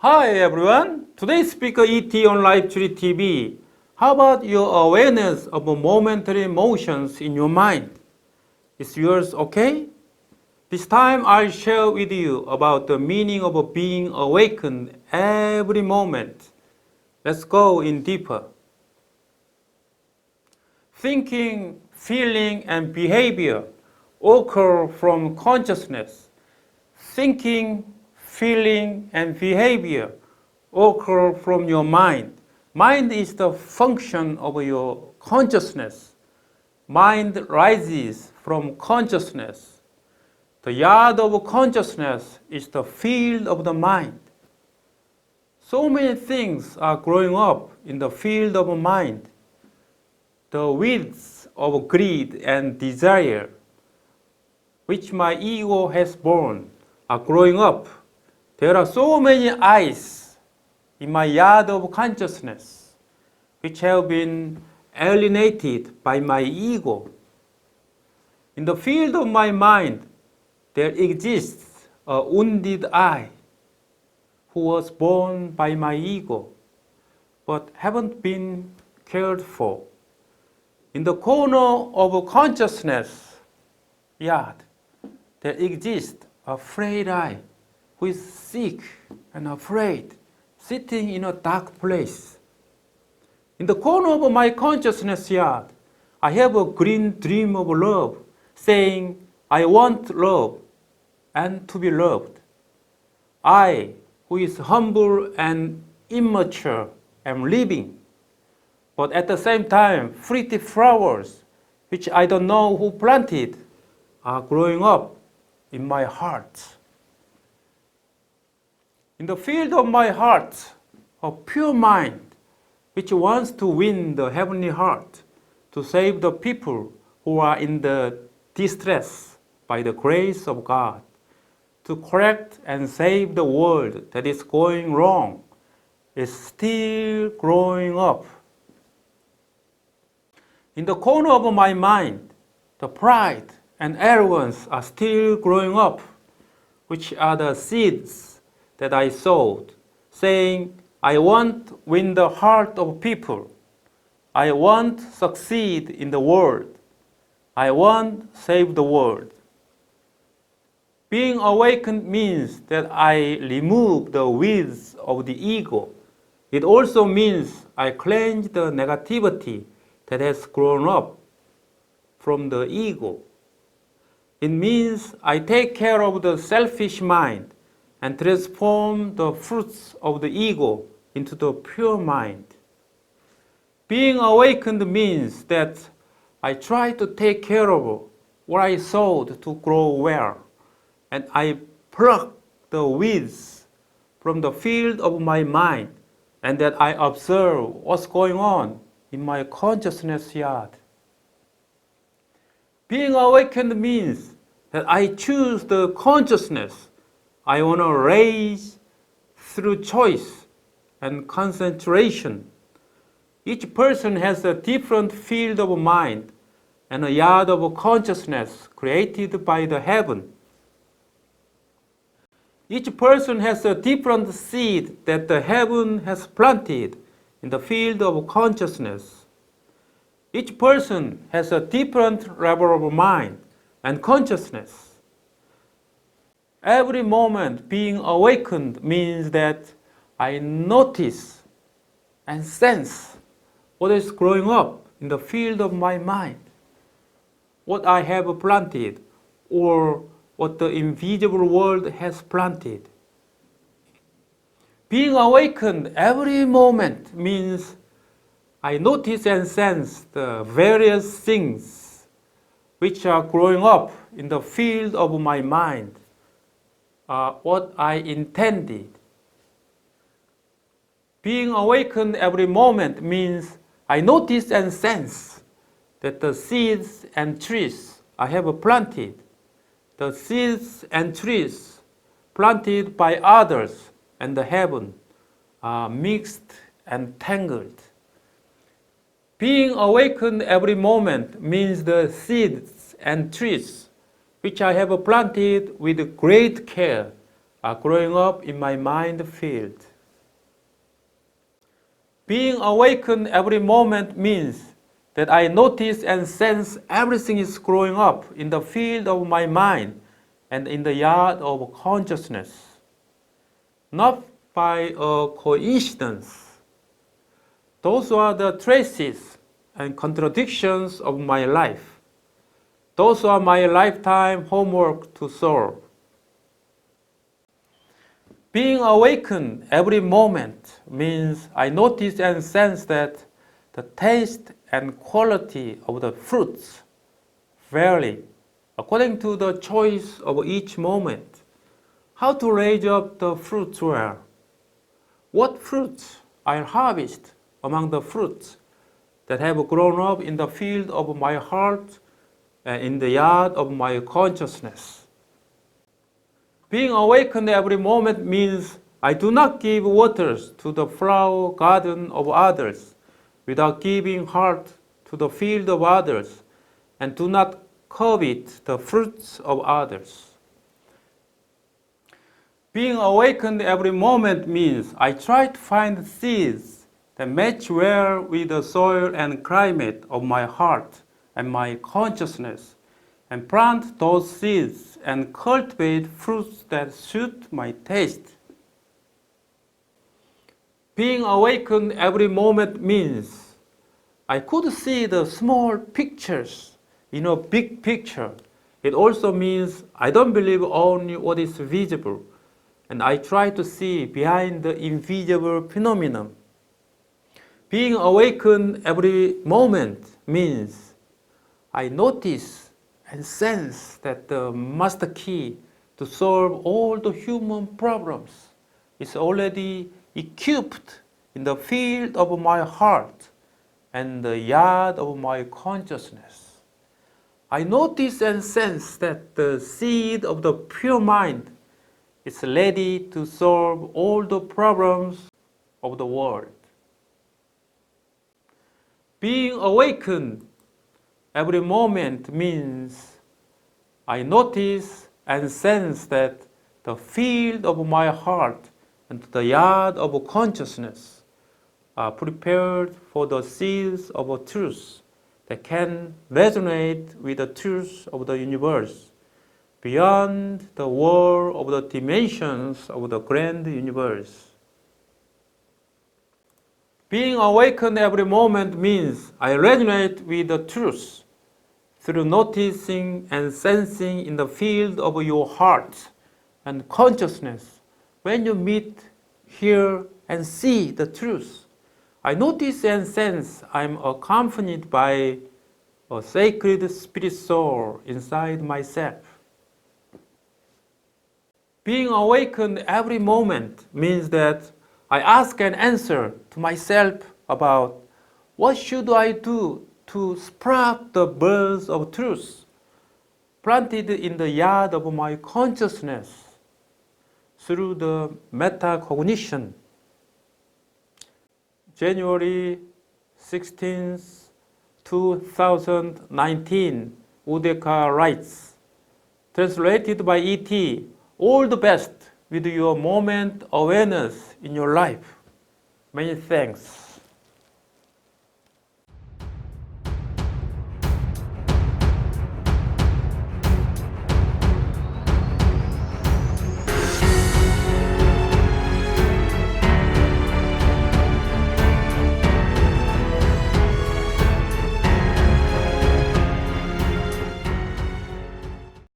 Hi everyone, today's speaker ET on LifeTree TV. How about your awareness of momentary motions in your mind? Is yours okay? This time I'll share with you about the meaning of being awakened every moment. Let's go in deeper. Thinking, feeling, and behavior occur from consciousness. Thinking, feeling, and behavior occur from your mind. Mind is the function of your consciousness. Mind rises from consciousness. The yard of consciousness is the field of the mind. So many things are growing up in the field of mind. The weeds of greed and desire, which my ego has born, are growing up. There are so many eyes in my yard of consciousness, which have been alienated by my ego. In the field of my mind, there exists a wounded eye who was born by my ego, but haven't been cared for. In the corner of consciousness yard, there exists a frayed eye who is sick and afraid, sitting in a dark place. In the corner of my consciousness yard, I have a green dream of love, saying, I want love and to be loved. I, who is humble and immature, am living. But at the same time, pretty flowers, which I don't know who planted, are growing up in my heart. In the field of my heart, a pure mind, which wants to win the heavenly heart, to save the people who are in the distress by the grace of God, to correct and save the world that is going wrong, is still growing up. In the corner of my mind, the pride and arrogance are still growing up, which are the seeds that I sowed, saying, I want to win the heart of people. I want to succeed in the world. I want to save the world. Being awakened means that I remove the weeds of the ego. It also means I cleanse the negativity that has grown up from the ego. It means I take care of the selfish mind and transform the fruits of the ego into the pure mind. Being awakened means that I try to take care of what I sowed to grow well, and I pluck the weeds from the field of my mind, and that I observe what's going on in my consciousness yard. Being awakened means that I choose the consciousness I want to raise through choice and concentration. Each person has a different field of mind and a yard of consciousness created by the heaven. Each person has a different seed that the heaven has planted in the field of consciousness. Each person has a different level of mind and consciousness. Every moment being awakened means that I notice and sense what is growing up in the field of my mind, what I have planted, or what the invisible world has planted. Being awakened every moment means I notice and sense the various things which are growing up in the field of my mind. What I intended. Being awakened every moment means I notice and sense that the seeds and trees I have planted, the seeds and trees planted by others and the heaven, are mixed and tangled. Being awakened every moment means the seeds and trees which I have planted with great care are growing up in my mind field. Being awakened every moment means that I notice and sense everything is growing up in the field of my mind and in the yard of consciousness. Not by a coincidence. Those are the traces and contradictions of my life. Those are my lifetime homework to solve. Being awakened every moment means I notice and sense that the taste and quality of the fruits vary according to the choice of each moment. How to raise up the fruits well? What fruits I harvest among the fruits that have grown up in the field of my heart and in the yard of my consciousness? Being awakened every moment means I do not give waters to the flower garden of others without giving heart to the field of others, and do not covet the fruits of others. Being awakened every moment means I try to find seeds that match well with the soil and climate of my heart and my consciousness, and plant those seeds and cultivate fruits that suit my taste. Being awakened every moment means I could see the small pictures in a big picture. It also means I don't believe only what is visible, and I try to see behind the invisible phenomenon. Being awakened every moment means I notice and sense that the master key to solve all the human problems is already equipped in the field of my heart and the yard of my consciousness. I notice and sense that the seed of the pure mind is ready to solve all the problems of the world. Being awakened every moment means I notice and sense that the field of my heart and the yard of consciousness are prepared for the seeds of a truth that can resonate with the truth of the universe beyond the world of the dimensions of the grand universe. Being awakened every moment means I resonate with the truth through noticing and sensing in the field of your heart and consciousness. When you meet, hear, and see the truth, I notice and sense I'm accompanied by a sacred spirit soul inside myself. Being awakened every moment means that I ask an answer to myself about what should I do to sprout the birds of truth planted in the yard of my consciousness through the metacognition. January 16th, 2019, Udeka writes, translated by E.T., all the best with your moment awareness in your life. Many thanks.